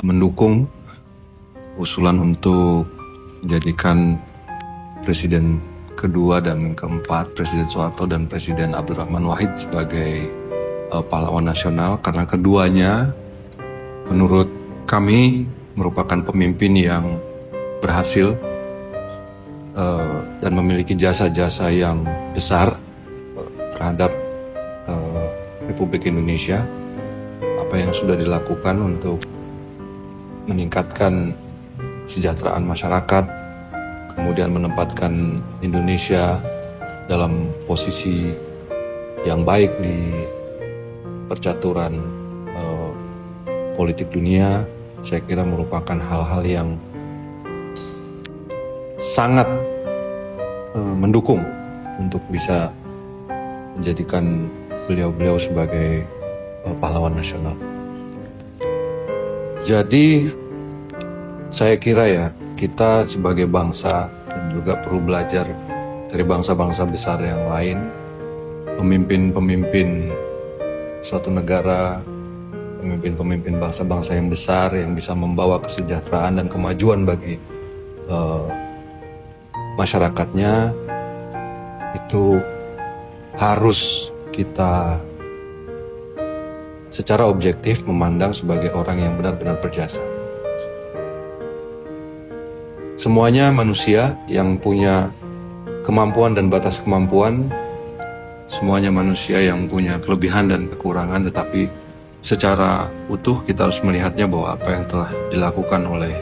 mendukung usulan untuk menjadikan Presiden kedua dan keempat, Presiden Soeharto dan Presiden Abdurrahman Wahid sebagai pahlawan nasional, karena keduanya menurut kami merupakan pemimpin yang berhasil dan memiliki jasa-jasa yang besar terhadap Republik Indonesia. Apa yang sudah dilakukan untuk meningkatkan kesejahteraan masyarakat, kemudian menempatkan Indonesia dalam posisi yang baik di percaturan politik dunia, saya kira merupakan hal-hal yang sangat mendukung untuk bisa menjadikan beliau-beliau sebagai pahlawan nasional. Jadi saya kira ya, kita sebagai bangsa dan juga perlu belajar dari bangsa-bangsa besar yang lain, pemimpin-pemimpin suatu negara, pemimpin-pemimpin bangsa-bangsa yang besar yang bisa membawa kesejahteraan dan kemajuan bagi masyarakatnya, itu harus kita secara objektif memandang sebagai orang yang benar-benar berjasa. Semuanya manusia yang punya kemampuan dan batas kemampuan, semuanya manusia yang punya kelebihan dan kekurangan, tetapi secara utuh kita harus melihatnya bahwa apa yang telah dilakukan oleh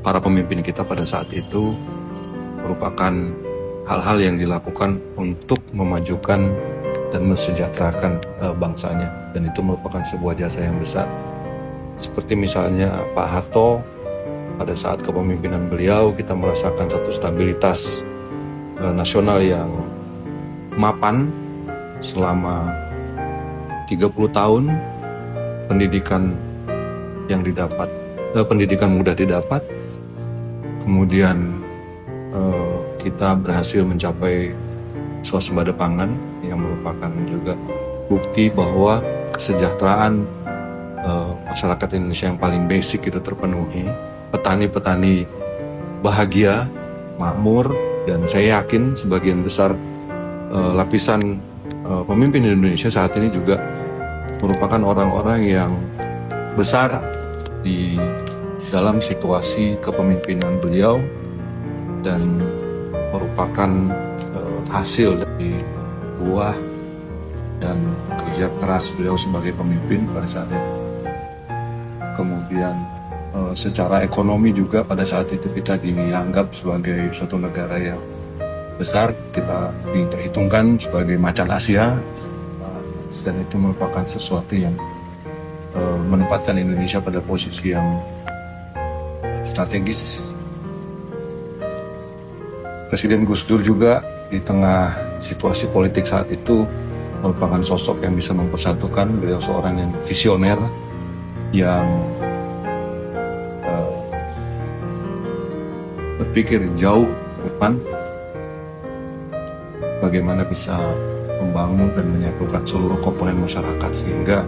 para pemimpin kita pada saat itu merupakan hal-hal yang dilakukan untuk memajukan dan mensejahterakan bangsanya, dan itu merupakan sebuah jasa yang besar. Seperti misalnya Pak Harto, pada saat kepemimpinan beliau kita merasakan satu stabilitas nasional yang mapan selama 30 tahun, pendidikan yang didapat, pendidikan mudah didapat, kemudian kita berhasil mencapai swasembada pangan yang merupakan juga bukti bahwa kesejahteraan masyarakat Indonesia yang paling basic itu terpenuhi. Petani-petani bahagia, makmur, dan saya yakin sebagian besar lapisan pemimpin Indonesia saat ini juga merupakan orang-orang yang besar di dalam situasi kepemimpinan beliau dan merupakan hasil dari buah dan kerja keras beliau sebagai pemimpin pada saat itu. Kemudian secara ekonomi juga pada saat itu kita dianggap sebagai suatu negara yang besar, kita diperhitungkan sebagai macan Asia, dan itu merupakan sesuatu yang menempatkan Indonesia pada posisi yang strategis. Presiden Gus Dur juga di tengah situasi politik saat itu merupakan sosok yang bisa mempersatukan. Beliau seorang yang visioner, yang berpikir jauh ke depan, bagaimana bisa membangun dan menyatukan seluruh komponen masyarakat sehingga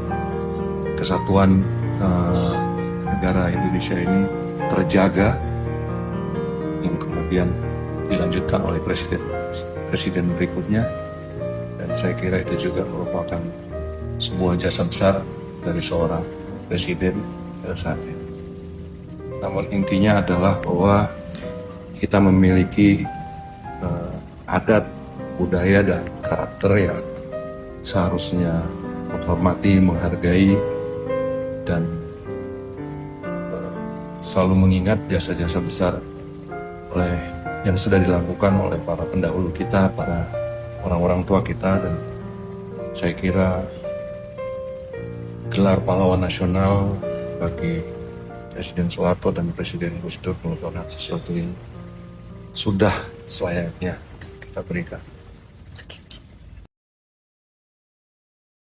kesatuan negara Indonesia ini terjaga, yang kemudian dilanjutkan oleh presiden berikutnya. Dan saya kira itu juga merupakan sebuah jasa besar dari seorang presiden saat ini. Namun intinya adalah bahwa kita memiliki adat, budaya, dan karakter yang seharusnya menghormati, menghargai, dan selalu mengingat jasa-jasa besar yang sudah dilakukan oleh para pendahulu kita, para orang-orang tua kita. Dan saya kira gelar pahlawan nasional bagi Presiden Soeharto dan Presiden Gus Dur merupakan sesuatu yang sudah selayaknya kita berikan.